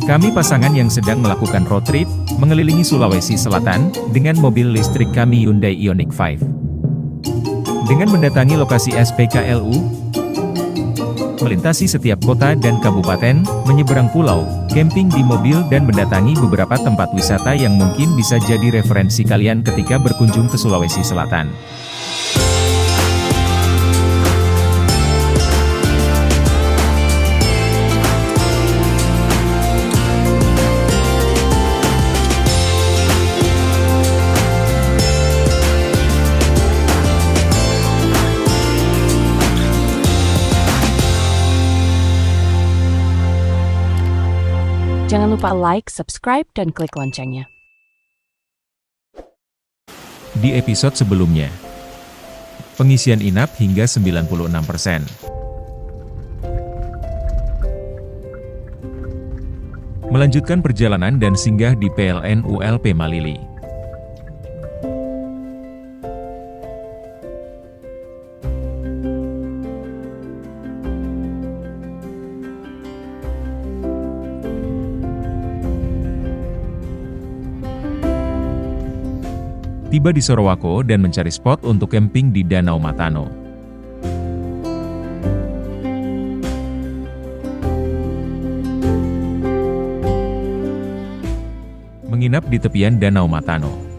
Kami pasangan yang sedang melakukan road trip, mengelilingi Sulawesi Selatan, dengan mobil listrik kami Hyundai Ioniq 5. Dengan mendatangi lokasi SPKLU, melintasi setiap kota dan kabupaten, menyeberang pulau, camping di mobil dan mendatangi beberapa tempat wisata yang mungkin bisa jadi referensi kalian ketika berkunjung ke Sulawesi Selatan. Jangan lupa like, subscribe, dan klik loncengnya. Di episode sebelumnya, pengisian inap hingga 96%. Melanjutkan perjalanan dan singgah di PLN ULP Malili. Tiba di Sorowako dan mencari spot untuk camping di Danau Matano. Menginap di tepian Danau Matano.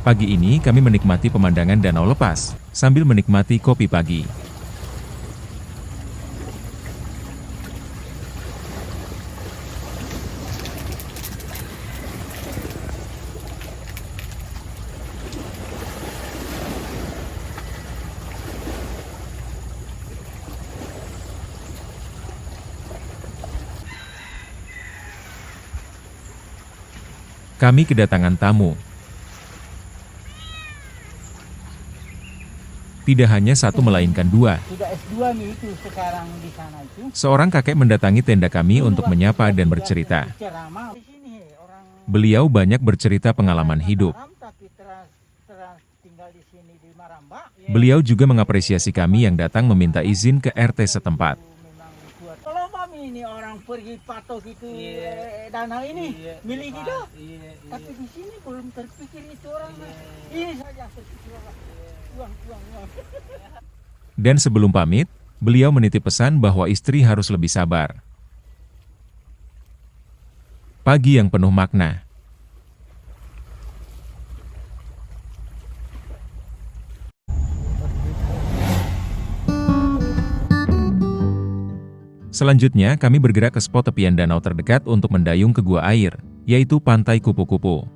Pagi ini kami menikmati pemandangan danau lepas, sambil menikmati kopi pagi. Kami kedatangan tamu. Tidak hanya satu melainkan dua. Sudah S2 nih itu sekarang di sana itu. Seorang kakek mendatangi tenda kami untuk menyapa dan bercerita. Ceramah di sini orang Beliau banyak bercerita pengalaman hidup. Mataram, tapi teras tinggal di sini di Maramba. Beliau juga mengapresiasi kami yang datang meminta izin ke RT setempat. Memang kuat. Kalau kami ini orang pergi patok itu danau ini milih hidup. Tapi di sini belum terpikir itu orang. Ini saja terpikir orang. Uang. Dan sebelum pamit, beliau menitip pesan bahwa istri harus lebih sabar. Pagi yang penuh makna. Selanjutnya, kami bergerak ke spot tepian danau terdekat untuk mendayung ke gua air, yaitu Pantai Kupu-Kupu.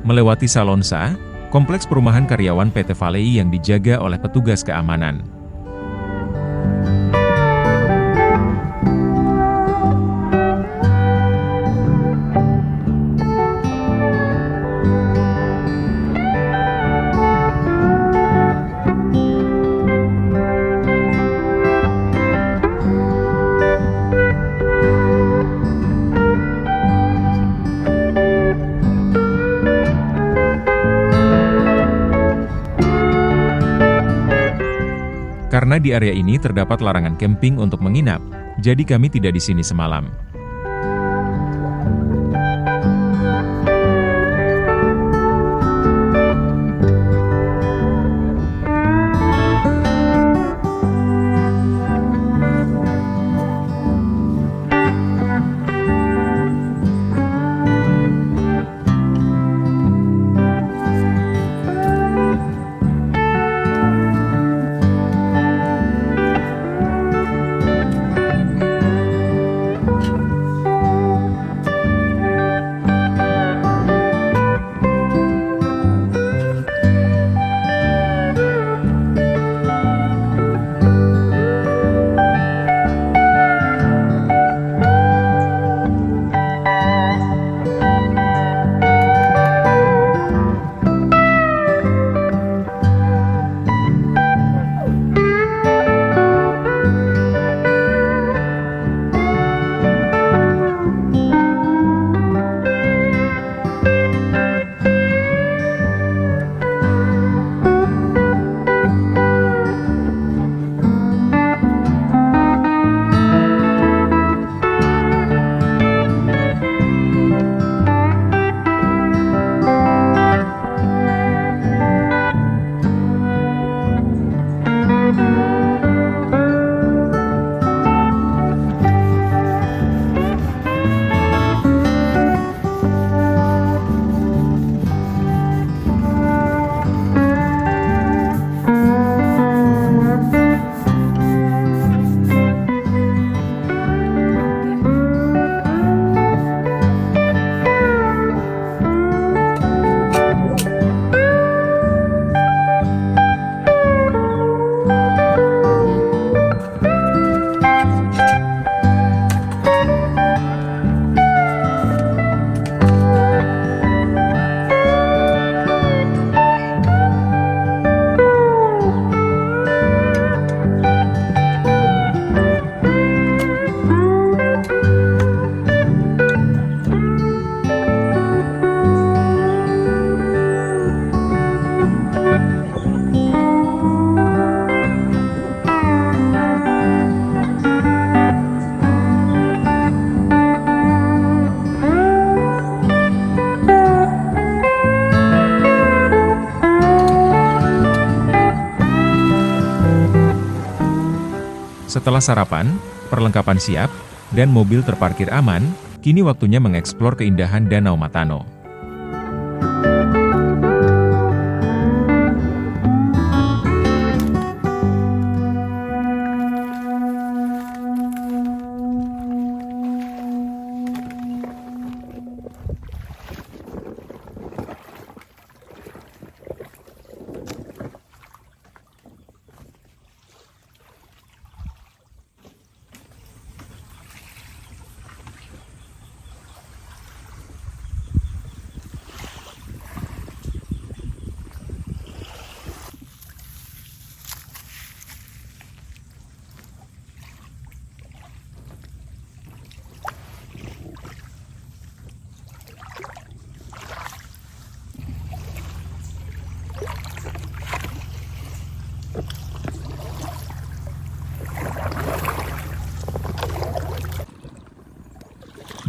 Melewati Salonsa, kompleks perumahan karyawan PT Valei yang dijaga oleh petugas keamanan. Karena di area ini terdapat larangan camping untuk menginap, jadi kami tidak di sini semalam. Setelah sarapan, perlengkapan siap, dan mobil terparkir aman, kini waktunya mengeksplor keindahan Danau Matano.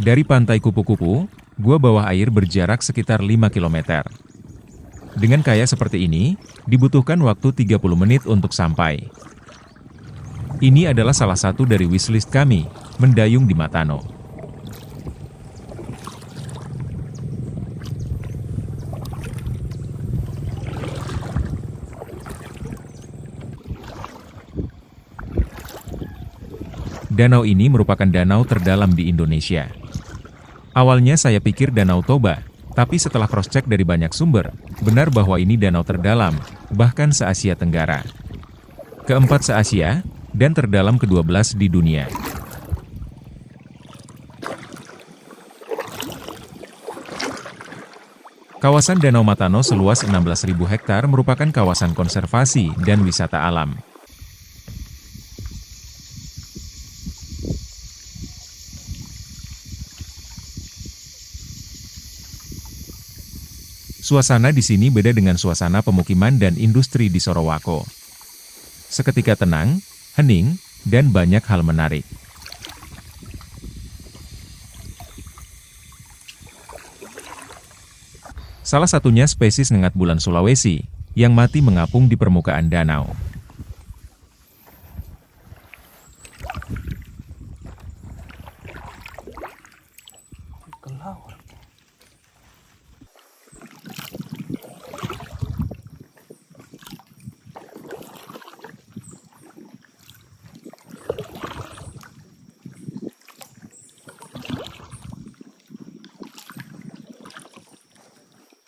Dari pantai kupu-kupu, gua bawah air berjarak sekitar 5 km. Dengan kayak seperti ini, dibutuhkan waktu 30 menit untuk sampai. Ini adalah salah satu dari wishlist kami, mendayung di Matano. Danau ini merupakan danau terdalam di Indonesia. Awalnya saya pikir Danau Toba, tapi setelah cross-check dari banyak sumber, benar bahwa ini danau terdalam, bahkan se-Asia Tenggara. Keempat se-Asia, dan terdalam ke-12 di dunia. Kawasan Danau Matano seluas 16.000 hektar merupakan kawasan konservasi dan wisata alam. Suasana di sini beda dengan suasana pemukiman dan industri di Sorowako. Seketika tenang, hening, dan banyak hal menarik. Salah satunya spesies nengat bulan Sulawesi, yang mati mengapung di permukaan danau.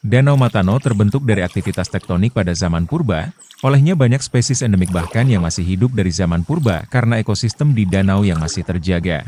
Danau Matano terbentuk dari aktivitas tektonik pada zaman purba, olehnya banyak spesies endemik bahkan yang masih hidup dari zaman purba karena ekosistem di danau yang masih terjaga.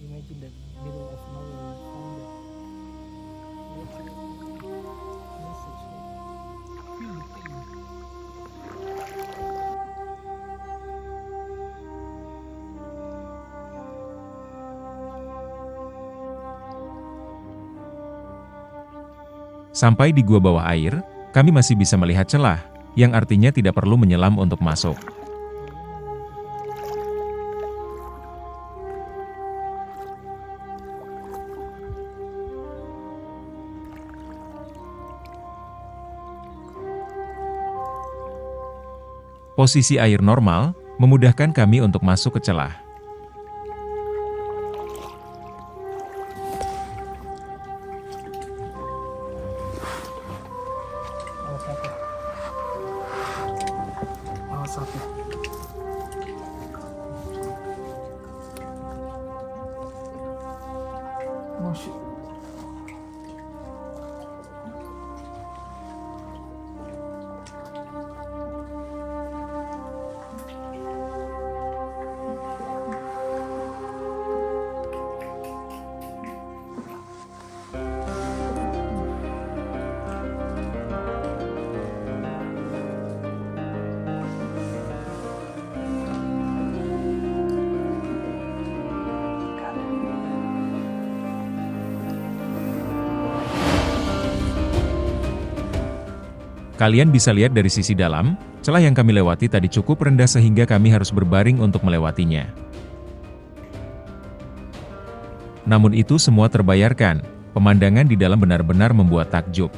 Imagine that middle of nowhere we found that message. Sampai di gua bawah air, kami masih bisa melihat celah, yang artinya tidak perlu menyelam untuk masuk. Posisi air normal, memudahkan kami untuk masuk ke celah. Satu. Masih. Kalian bisa lihat dari sisi dalam, celah yang kami lewati tadi cukup rendah sehingga kami harus berbaring untuk melewatinya. Namun itu semua terbayarkan, pemandangan di dalam benar-benar membuat takjub.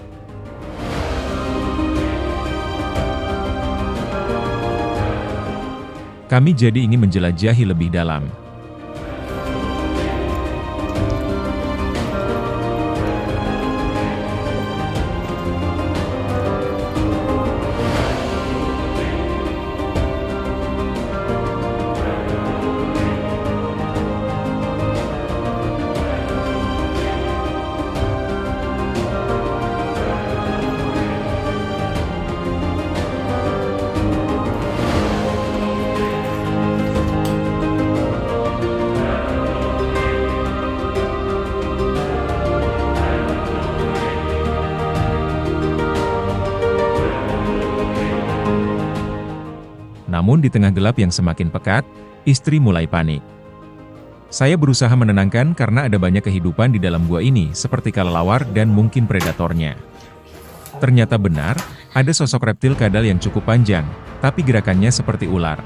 Kami jadi ingin menjelajahi lebih dalam. Namun di tengah gelap yang semakin pekat, istri mulai panik. Saya berusaha menenangkan karena ada banyak kehidupan di dalam gua ini seperti kelelawar dan mungkin predatornya. Ternyata benar, ada sosok reptil kadal yang cukup panjang, tapi gerakannya seperti ular.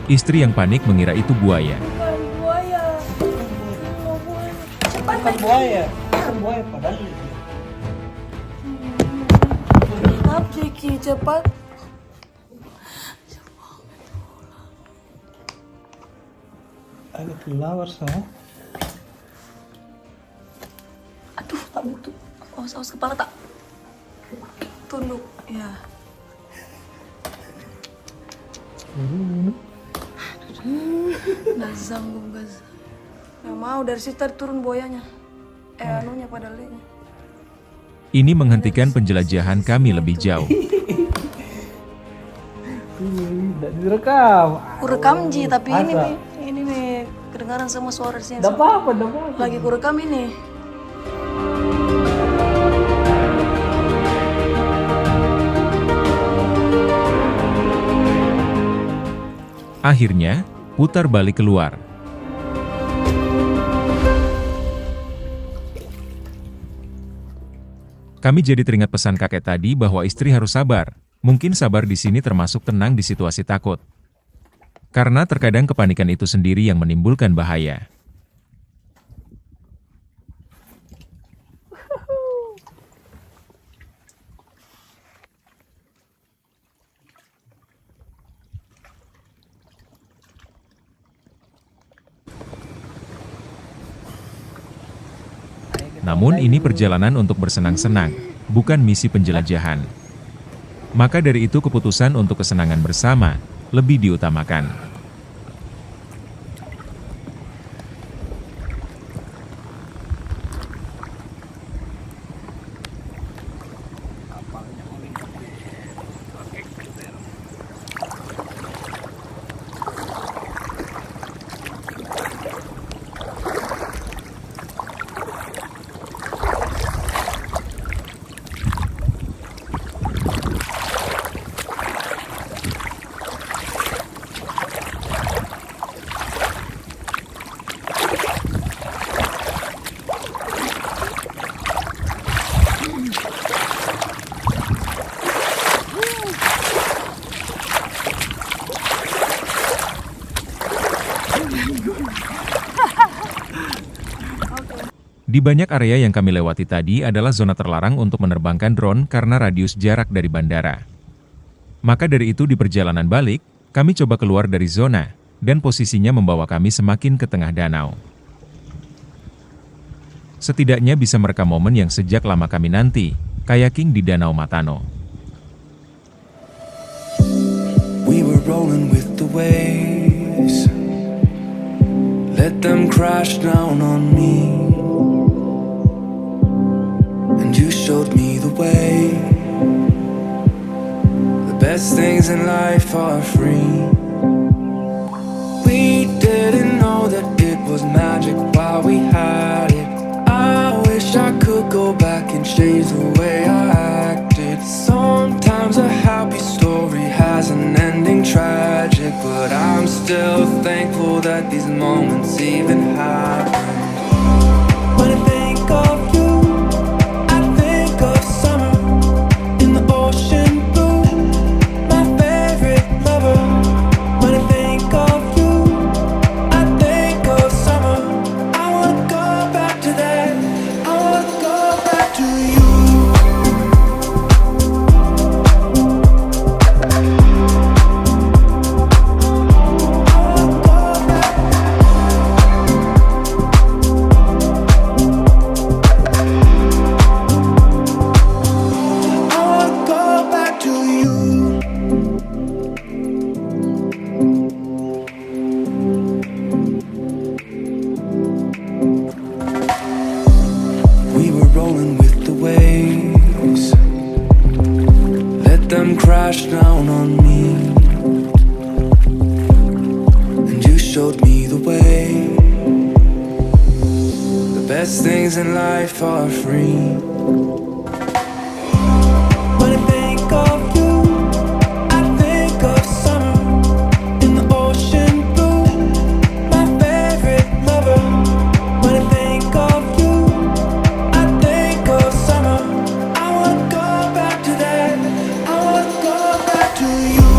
Istri yang panik mengira itu buaya. Bukan buaya. Bukan buaya padahal. Cepat, Jeki, cepat. Ada kelelawar sama. Aduh, tak butuh. Awas kepala tak. Tunduk, ya. Nggak sanggup, guys. Nggak mau, dari situ tadi turun buayanya. Anunya pada leknya. Ini menghentikan penjelajahan kami lebih jauh. Tidak direkam. Kurekam Ji, tapi ini nih kedengaran sama suara di sini. Tidak apa-apa, tidak apa-apa. Lagi kurekam ini. Akhirnya, putar balik keluar. Kami jadi teringat pesan kakek tadi bahwa istri harus sabar. Mungkin sabar di sini termasuk tenang di situasi takut. Karena terkadang kepanikan itu sendiri yang menimbulkan bahaya. Namun ini perjalanan untuk bersenang-senang, bukan misi penjelajahan. Maka dari itu keputusan untuk kesenangan bersama, lebih diutamakan. Di banyak area yang kami lewati tadi adalah zona terlarang untuk menerbangkan drone karena radius jarak dari bandara. Maka dari itu di perjalanan balik, kami coba keluar dari zona, dan posisinya membawa kami semakin ke tengah danau. Setidaknya bisa merekam momen yang sejak lama kami nanti, kayaking di Danau Matano. We were rolling with the waves. Let them crash down on me. And you showed me the way. The best things in life are free. We didn't know that it was magic while we had it. I wish I could go back and change the way I acted. Sometimes a happy story has an ending tragic, but but I'm still thankful that these moments even happen. When I think of you, I think of summer in the ocean blue, my favorite lover. When I think of you, I think of summer. I wanna go back to that. I wanna go back to you. We were rolling with the waves, let them crash down on me, and you showed me the way. The best things in life are free. When I think of you, I think of summer in the ocean blue, my favorite lover. When I think of you, I think of summer. I wanna go back to that. I wanna go back to you.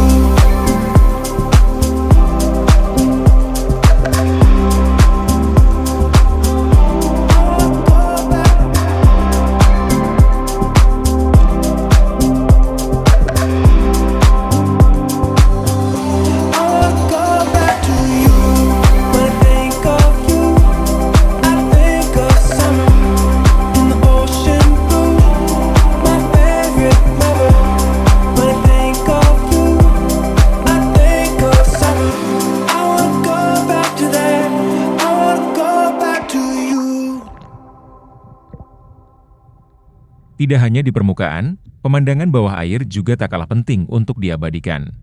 Tidak hanya di permukaan, pemandangan bawah air juga tak kalah penting untuk diabadikan.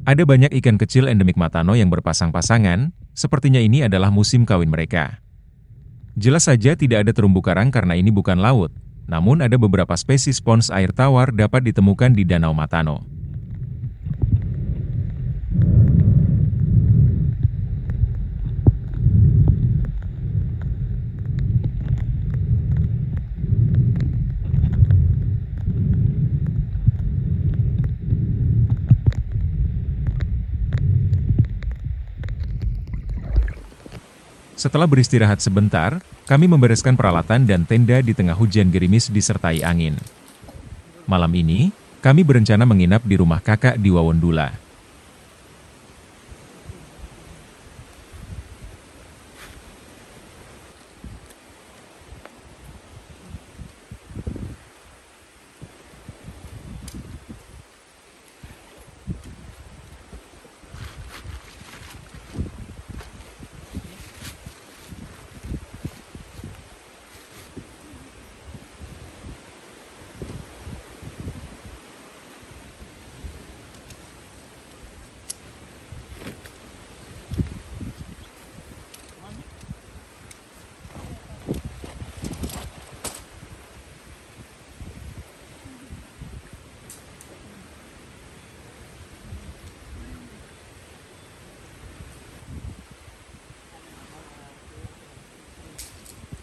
Ada banyak ikan kecil endemik Matano yang berpasang-pasangan, sepertinya ini adalah musim kawin mereka. Jelas saja tidak ada terumbu karang karena ini bukan laut, namun ada beberapa spesies pons air tawar dapat ditemukan di Danau Matano. Setelah beristirahat sebentar, kami membereskan peralatan dan tenda di tengah hujan gerimis disertai angin. Malam ini, kami berencana menginap di rumah kakak di Wawondula.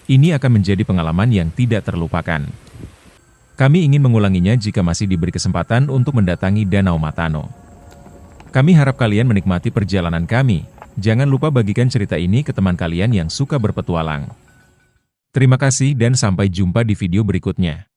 Ini akan menjadi pengalaman yang tidak terlupakan. Kami ingin mengulanginya jika masih diberi kesempatan untuk mendatangi Danau Matano. Kami harap kalian menikmati perjalanan kami. Jangan lupa bagikan cerita ini ke teman kalian yang suka berpetualang. Terima kasih dan sampai jumpa di video berikutnya.